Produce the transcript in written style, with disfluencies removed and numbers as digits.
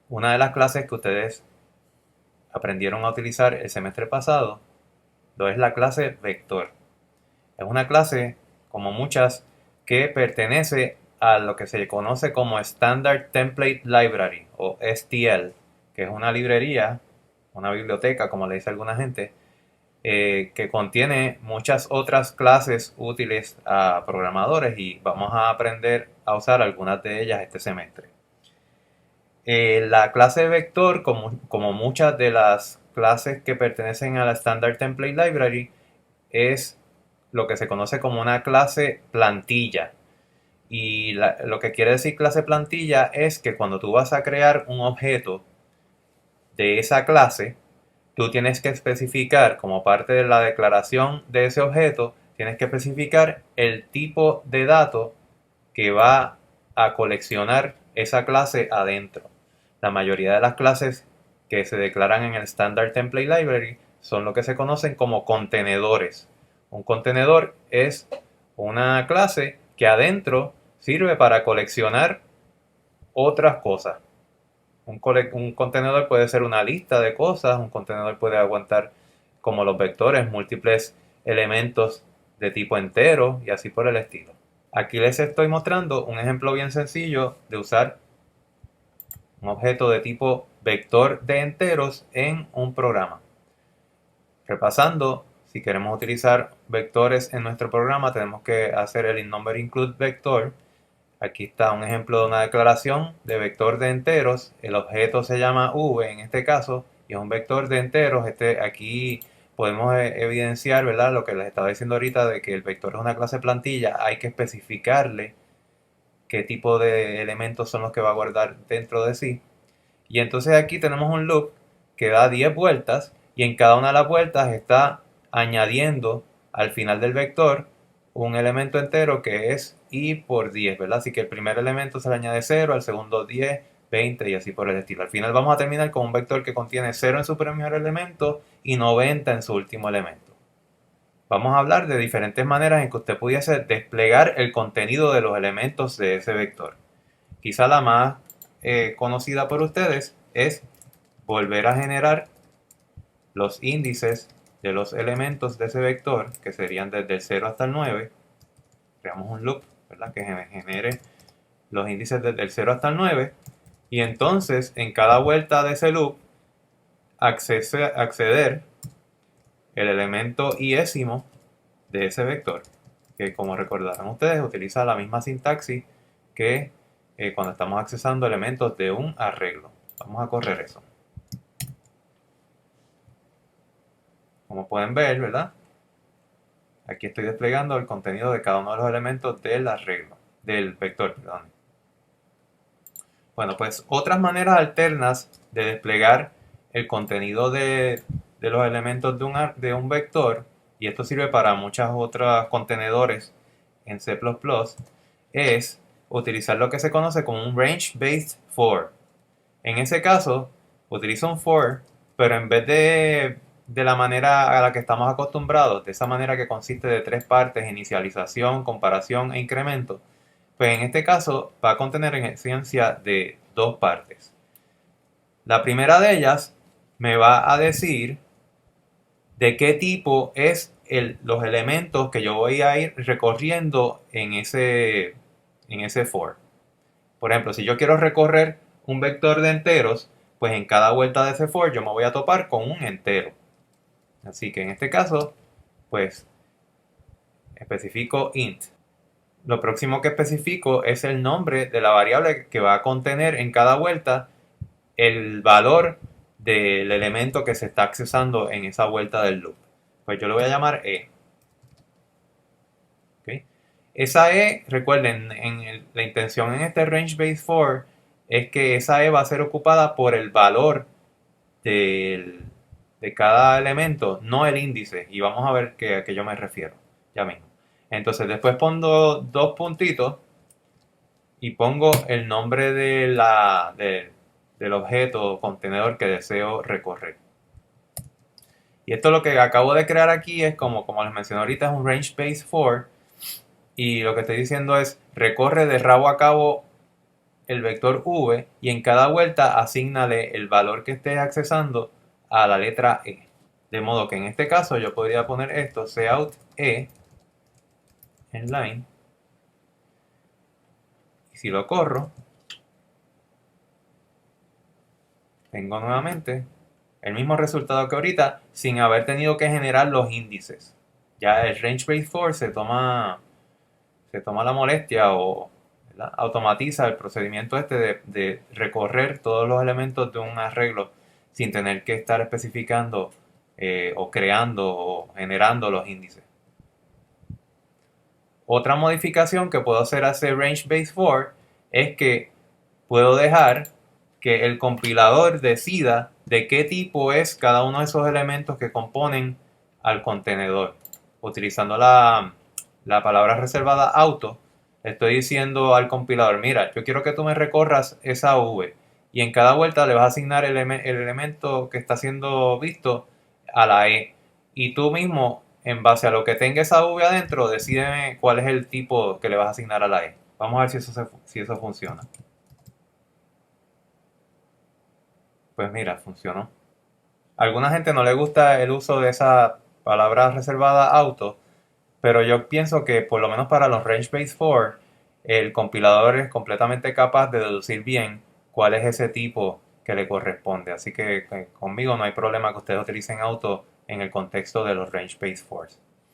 Una de las clases que ustedes aprendieron a utilizar el semestre pasado lo es la clase vector. Es una clase, como muchas, que pertenece a lo que se conoce como Standard Template Library o STL, que es una librería, una biblioteca, como le dice alguna gente, que contiene muchas otras clases útiles a programadores y vamos a aprender a usar algunas de ellas este semestre. La clase vector, como muchas de las clases que pertenecen a la Standard Template Library, es lo que se conoce como una clase plantilla. Y lo que quiere decir clase plantilla es que cuando tú vas a crear un objeto de esa clase, tú tienes que especificar como parte de la declaración de ese objeto, tienes que especificar el tipo de dato que va a coleccionar esa clase adentro. La mayoría de las clases que se declaran en el Standard Template Library son lo que se conocen como contenedores. Un contenedor es una clase que adentro sirve para coleccionar otras cosas. Un contenedor puede ser una lista de cosas, un contenedor puede aguantar, como los vectores, múltiples elementos de tipo entero y así por el estilo. Aquí les estoy mostrando un ejemplo bien sencillo de usar un objeto de tipo vector de enteros en un programa. Repasando, si queremos utilizar vectores en nuestro programa, tenemos que hacer el InNumberIncludeVector. Aquí está un ejemplo de una declaración de vector de enteros. El objeto se llama v en este caso y es un vector de enteros. Aquí podemos evidenciar, ¿verdad?, lo que les estaba diciendo ahorita de que el vector es una clase plantilla. Hay que especificarle qué tipo de elementos son los que va a guardar dentro de sí. Y entonces aquí tenemos un loop que da 10 vueltas y en cada una de las vueltas está añadiendo al final del vector un elemento entero que es i por 10, ¿verdad? Así que el primer elemento se le añade 0, al segundo 10, 20 y así por el estilo. Al final vamos a terminar con un vector que contiene 0 en su primer elemento y 90 en su último elemento. Vamos a hablar de diferentes maneras en que usted pudiese desplegar el contenido de los elementos de ese vector. Quizá la más conocida por ustedes es volver a generar los índices de los elementos de ese vector, que serían desde el 0 hasta el 9. Creamos un loop, ¿verdad?, que genere los índices desde el 0 hasta el 9. Y entonces, en cada vuelta de ese loop, acceder el elemento iésimo de ese vector, que como recordarán ustedes, utiliza la misma sintaxis que cuando estamos accesando elementos de un arreglo. Vamos a correr eso. Como pueden ver, ¿verdad?, aquí estoy desplegando el contenido de cada uno de los elementos del arreglo, del vector, perdón. Bueno, pues otras maneras alternas de desplegar el contenido de los elementos de un vector, y esto sirve para muchas otras contenedores en C++, es utilizar lo que se conoce como un range-based for. En ese caso, utilizo un for, pero en vez de la manera a la que estamos acostumbrados, de esa manera que consiste de 3 partes, inicialización, comparación e incremento, pues en este caso va a contener en esencia de 2 partes. La primera de ellas me va a decir de qué tipo es los elementos que yo voy a ir recorriendo en ese for. Por ejemplo, si yo quiero recorrer un vector de enteros, pues en cada vuelta de ese for yo me voy a topar con un entero. Así que en este caso, pues especifico int. Lo próximo que especifico es el nombre de la variable que va a contener en cada vuelta el valor del elemento que se está accesando en esa vuelta del loop. Pues yo le voy a llamar e. ¿Okay? Esa e, recuerden, la intención en este range base for es que esa e va a ser ocupada por el valor de cada elemento, no el índice. Y vamos a ver a qué yo me refiero ya mismo. Entonces después pongo 2 puntitos y pongo el nombre del objeto o contenedor que deseo recorrer. Y esto lo que acabo de crear aquí es como les mencioné ahorita, es un range base for. Y lo que estoy diciendo es recorre de rabo a cabo el vector v y en cada vuelta asígnale el valor que estés accesando a la letra e. De modo que en este caso yo podría poner esto, cout e en line, y si lo corro, tengo nuevamente el mismo resultado que ahorita sin haber tenido que generar los índices. Ya el range base for se toma la molestia o, ¿verdad?, automatiza el procedimiento este de recorrer todos los elementos de un arreglo sin tener que estar especificando o creando o generando los índices. Otra modificación que puedo hacer a ese range base for es que puedo dejar que el compilador decida de qué tipo es cada uno de esos elementos que componen al contenedor. Utilizando la palabra reservada auto, estoy diciendo al compilador, mira, yo quiero que tú me recorras esa v y en cada vuelta le vas a asignar el elemento que está siendo visto a la e. Y tú mismo, en base a lo que tenga esa v adentro, decídeme cuál es el tipo que le vas a asignar a la e. Vamos a ver si eso funciona. Pues mira, funcionó. A alguna gente no le gusta el uso de esa palabra reservada auto, pero yo pienso que por lo menos para los range base for, el compilador es completamente capaz de deducir bien cuál es ese tipo que le corresponde. Así que conmigo no hay problema que ustedes utilicen auto en el contexto de los range base fors.